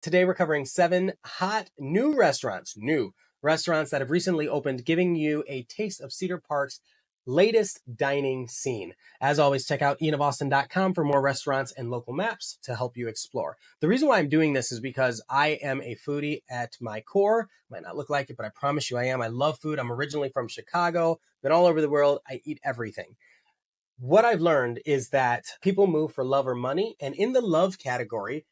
Today we're covering 7 hot new restaurants that have recently opened, giving you a taste of Cedar Park's latest dining scene. As always, check out ianofAustin.com for more restaurants and local maps to help you explore. The reason why I'm doing this is because I am a foodie at my core. Might not look like it, but I promise you I am. I love food. I'm originally from Chicago, been all over the world. I eat everything. What I've learned is that people move for love or money, and in the love category,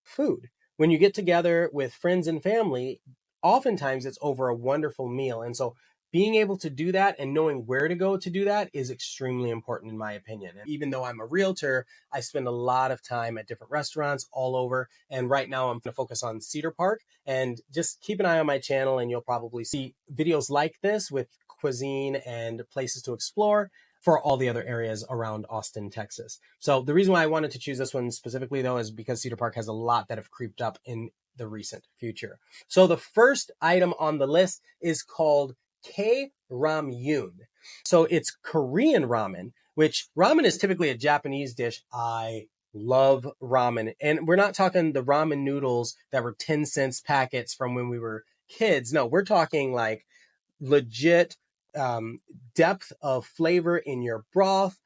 food. When you get together with friends and family, oftentimes it's over a wonderful meal. And so being able to do that and knowing where to go to do that is extremely important in my opinion. And even though I'm a realtor, I spend a lot of time at different restaurants all over. And right now I'm going to focus on Cedar Park, and just keep an eye on my channel and you'll probably see videos like this with cuisine and places to explore for all the other areas around Austin, Texas. So the reason why I wanted to choose this one specifically, though, is because Cedar Park has a lot that have creeped up in the recent future. So the first item on the list is called K Ramyun. So it's Korean ramen, which ramen is typically a Japanese dish. I love ramen. And we're not talking the ramen noodles that were 10 cents packets from when we were kids. No, we're talking like legit depth of flavor in your broth,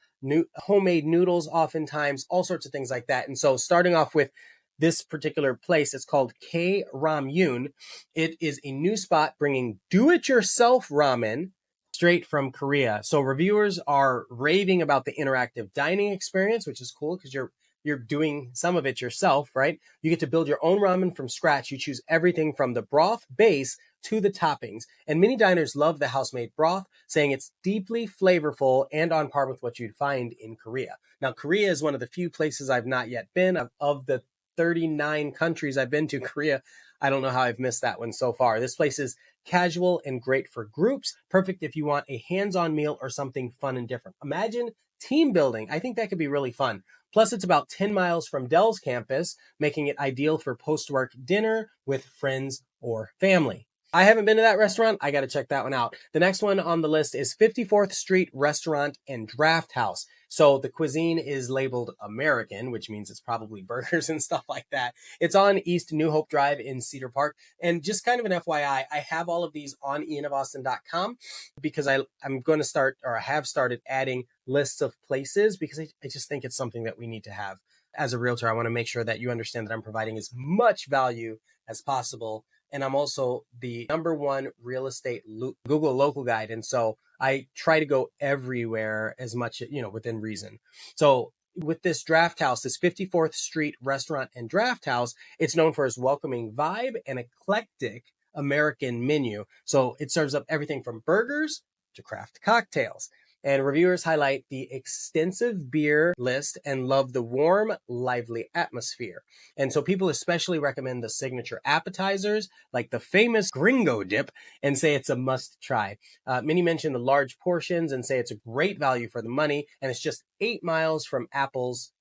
homemade noodles, oftentimes, all sorts of things like that. And so starting off with this particular place, it's called K Ramyun. It is a new spot bringing do-it-yourself ramen straight from Korea. So reviewers are raving about the interactive dining experience, which is cool because you're doing some of it yourself, right? You get to build your own ramen from scratch. You choose everything from the broth base to the toppings. And many diners love the house-made broth, saying it's deeply flavorful and on par with what you'd find in Korea. Now, Korea is one of the few places I've not yet been. Of the 39 countries I've been to, Korea, I don't know how I've missed that one so far. This place is casual and great for groups, perfect if you want a hands-on meal or something fun and different. Imagine team building. I think that could be really fun. Plus, it's about 10 miles from Dell's campus, making it ideal for post-work dinner with friends or family. I haven't been to that restaurant. I got to check that one out. The next one on the list is 54th Street Restaurant and Draft House. So the cuisine is labeled American, which means it's probably burgers and stuff like that. It's on East New Hope Drive in Cedar Park. And just kind of an FYI, I have all of these on ianofAustin.com because I'm going to start, or I have started adding lists of places because I just think it's something that we need to have. As a realtor, I want to make sure that you understand that I'm providing as much value as possible. And I'm also the #1 real estate Google local guide. And so I try to go everywhere as much, within reason. So with this draft house, this 54th Street Restaurant and Draft House, it's known for its welcoming vibe and eclectic American menu. So it serves up everything from burgers to craft cocktails. And reviewers highlight the extensive beer list and love the warm, lively atmosphere. And so people especially recommend the signature appetizers, like the famous gringo dip, and say it's a must try. Many mention the large portions and say it's a great value for the money, and it's just 8 miles from Apple's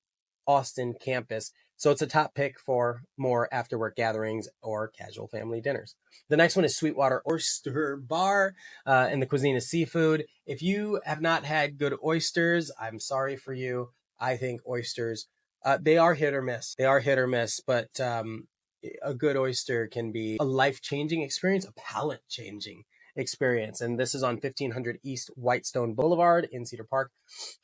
Austin campus. So it's a top pick for more after work gatherings or casual family dinners. The next one is Sweetwater Oyster Bar, and the cuisine is seafood. If you have not had good oysters, I'm sorry for you. I think oysters, they are hit or miss. But a good oyster can be a life-changing experience, a palate-changing experience. And this is on 1500 East Whitestone Boulevard in Cedar Park.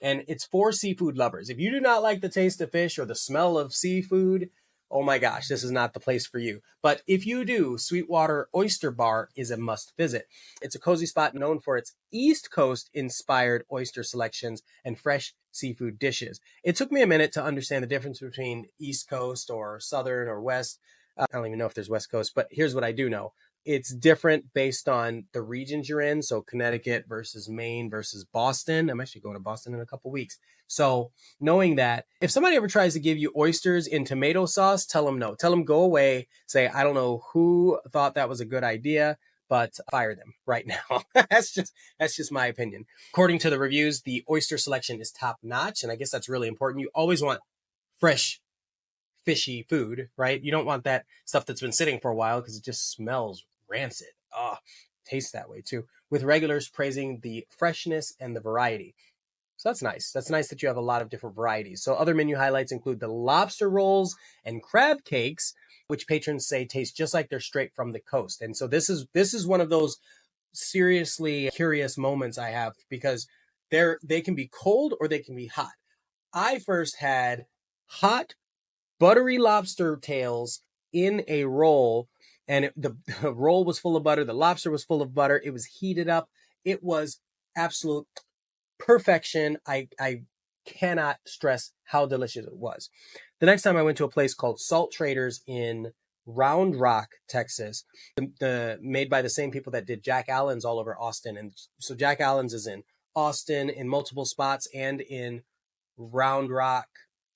And it's for seafood lovers. If you do not like the taste of fish or the smell of seafood, oh my gosh, this is not the place for you. But if you do, Sweetwater Oyster Bar is a must visit. It's a cozy spot known for its East Coast inspired oyster selections and fresh seafood dishes. It took me a minute to understand the difference between East Coast or Southern or West. I don't even know if there's West Coast, but here's what I do know. It's different based on the regions you're in. So Connecticut versus Maine versus Boston. I'm actually going to Boston in a couple weeks. So knowing that, if somebody ever tries to give you oysters in tomato sauce, tell them no. Tell them go away. Say, I don't know who thought that was a good idea, but fire them right now. That's just my opinion. According to the reviews, the oyster selection is top notch. And I guess that's really important. You always want fresh, fishy food, right? You don't want that stuff that's been sitting for a while because it just smells rancid. Oh, tastes that way too. With regulars praising the freshness and the variety. So that's nice. That's nice that you have a lot of different varieties. So other menu highlights include the lobster rolls and crab cakes, which patrons say taste just like they're straight from the coast. And so this is one of those seriously curious moments I have, because they can be cold or they can be hot. I first had hot buttery lobster tails in a roll, and the roll was full of butter. The lobster was full of butter. It was heated up. It was absolute perfection. I cannot stress how delicious it was. The next time I went to a place called Salt Traders in Round Rock, Texas, made by the same people that did Jack Allen's all over Austin. And so Jack Allen's is in Austin in multiple spots and in Round Rock.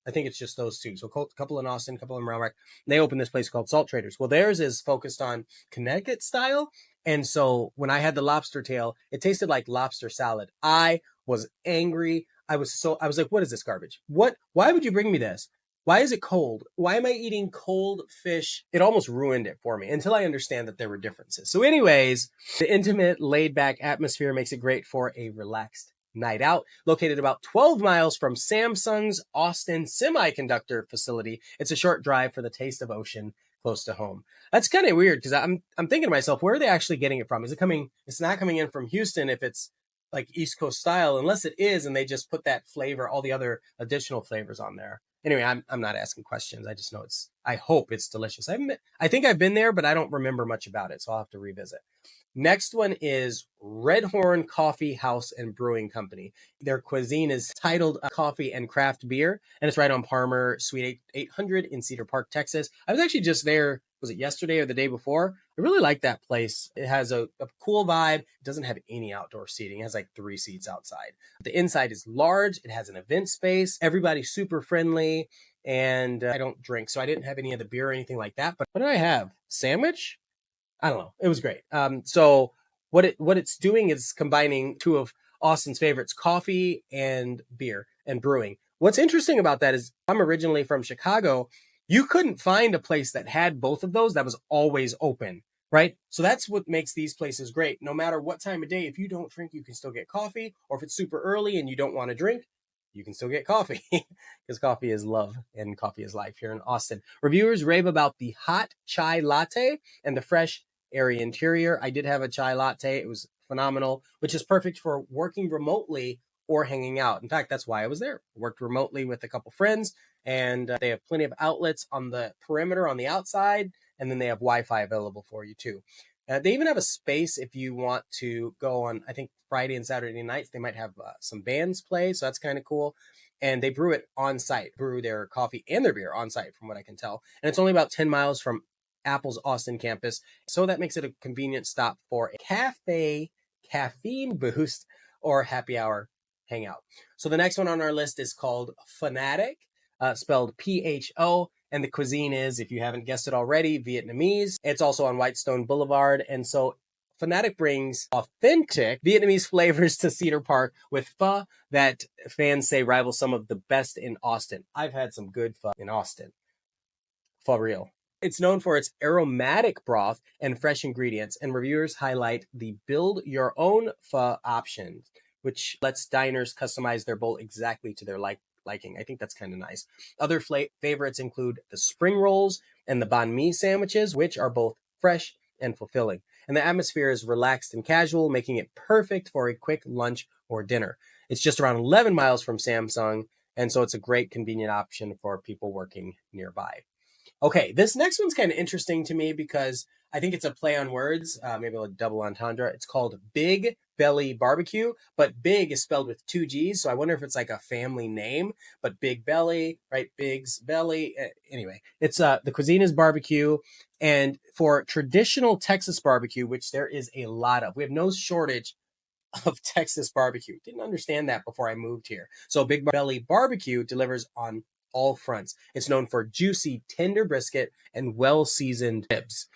I think it's just those two. So a couple in Austin, a couple in Round Rock. They opened this place called Salt Traders. Well, theirs is focused on Connecticut style. And so when I had the lobster tail, it tasted like lobster salad. I was angry. I was like, what is this garbage? Why would you bring me this? Why is it cold? Why am I eating cold fish? It almost ruined it for me until I understand that there were differences. So anyways, the intimate, laid-back atmosphere makes it great for a relaxed night out. Located about 12 miles from Samsung's Austin semiconductor facility, it's a short drive for the taste of ocean close to home. That's kind of weird, because I'm thinking to myself, where are they actually getting it from? It's not coming in from Houston if it's like East Coast style, unless it is, and they just put that flavor, all the other additional flavors on there. Anyway, I'm not asking questions. I just know I hope it's delicious. I think I've been there, but I don't remember much about it, so I'll have to revisit. Next one is Red Horn Coffee House and Brewing Company. Their cuisine is titled Coffee and Craft Beer, and it's right on Palmer, Suite 800 in Cedar Park, Texas. I was actually just there, was it yesterday or the day before? I really like that place. It has a cool vibe. It doesn't have any outdoor seating. It has like 3 seats outside. The inside is large. It has an event space. Everybody's super friendly, and I don't drink, so I didn't have any of the beer or anything like that. But what did I have? Sandwich? I don't know. It was great. So what it's doing is combining two of Austin's favorites, coffee and beer and brewing. What's interesting about that is I'm originally from Chicago. You couldn't find a place that had both of those that was always open, right? So that's what makes these places great. No matter what time of day, if you don't drink, you can still get coffee. Or if it's super early and you don't want to drink, you can still get coffee, because coffee is love and coffee is life here in Austin. Reviewers rave about the hot chai latte and the fresh, airy interior. I did have a chai latte. It was phenomenal, which is perfect for working remotely or hanging out. In fact, that's why I was there. I worked remotely with a couple friends, and they have plenty of outlets on the perimeter on the outside, and then they have Wi-Fi available for you too. They even have a space if you want to go on, I think, Friday and Saturday nights. They might have some bands play, so that's kind of cool. And they brew it on site, brew their coffee and their beer on site, from what I can tell. And it's only about 10 miles from Apple's Austin campus. So that makes it a convenient stop for a cafe, caffeine boost, or happy hour hangout. So the next one on our list is called Fanatic, spelled PHO. And the cuisine is, if you haven't guessed it already, Vietnamese. It's also on Whitestone Boulevard. And so Fanatic brings authentic Vietnamese flavors to Cedar Park with pho that fans say rivals some of the best in Austin. I've had some good pho in Austin. For real. It's known for its aromatic broth and fresh ingredients, and reviewers highlight the build your own pho option, which lets diners customize their bowl exactly to their liking. I think that's kind of nice. Other favorites include the spring rolls and the banh mi sandwiches, which are both fresh and fulfilling. And the atmosphere is relaxed and casual, making it perfect for a quick lunch or dinner. It's just around 11 miles from Samsung, and so it's a great convenient option for people working nearby. Okay, this next one's kind of interesting to me because I think it's a play on words, maybe a double entendre. It's called Big Belly Barbecue, but Big is spelled with 2 G's, so I wonder if it's like a family name, but Big Belly, right? Big's Belly. Anyway, it's the cuisine is barbecue, and for traditional Texas barbecue, which there is a lot of, we have no shortage of Texas barbecue. Didn't understand that before I moved here. So Big Belly Barbecue delivers on all fronts. It's known for juicy, tender brisket and well-seasoned ribs.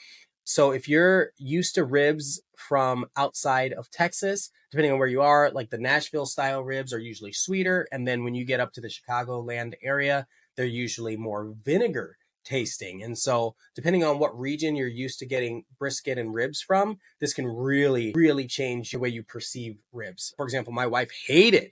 So if you're used to ribs from outside of Texas, depending on where you are, like the Nashville style ribs are usually sweeter. And then when you get up to the Chicagoland area, they're usually more vinegar tasting. And so depending on what region you're used to getting brisket and ribs from, this can really, really change the way you perceive ribs. For example, my wife hated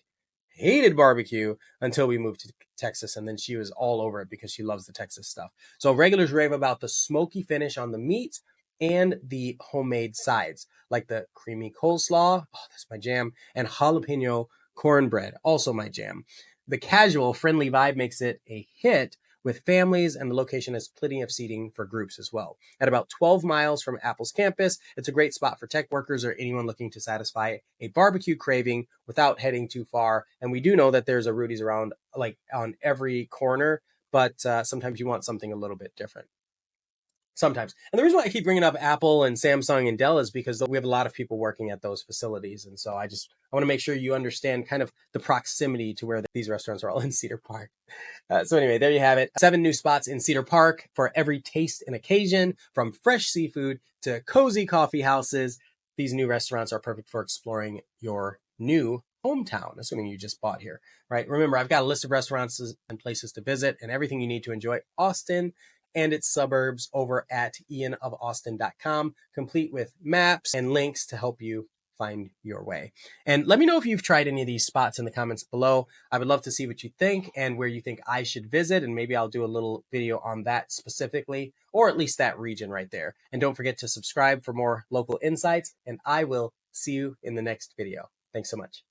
hated barbecue until we moved to Texas, and then she was all over it because she loves the Texas stuff. So regulars rave about the smoky finish on the meat and the homemade sides, like the creamy coleslaw, oh, that's my jam, and jalapeno cornbread, also my jam. The casual, friendly vibe makes it a hit with families, and the location has plenty of seating for groups as well. At about 12 miles from Apple's campus, it's a great spot for tech workers or anyone looking to satisfy a barbecue craving without heading too far. And we do know that there's a Rudy's around, like on every corner, but sometimes you want something a little bit different. Sometimes. And the reason why I keep bringing up Apple and Samsung and Dell is because we have a lot of people working at those facilities. And so I want to make sure you understand kind of the proximity to where these restaurants are all in Cedar Park. So anyway, there you have it. 7 new spots in Cedar Park for every taste and occasion, from fresh seafood to cozy coffee houses. These new restaurants are perfect for exploring your new hometown, assuming you just bought here, right? Remember, I've got a list of restaurants and places to visit and everything you need to enjoy Austin and its suburbs over at ianofAustin.com, complete with maps and links to help you find your way. And let me know if you've tried any of these spots in the comments below. I would love to see what you think and where you think I should visit, and maybe I'll do a little video on that specifically, or at least that region right there. And don't forget to subscribe for more local insights, and I will see you in the next video. Thanks so much.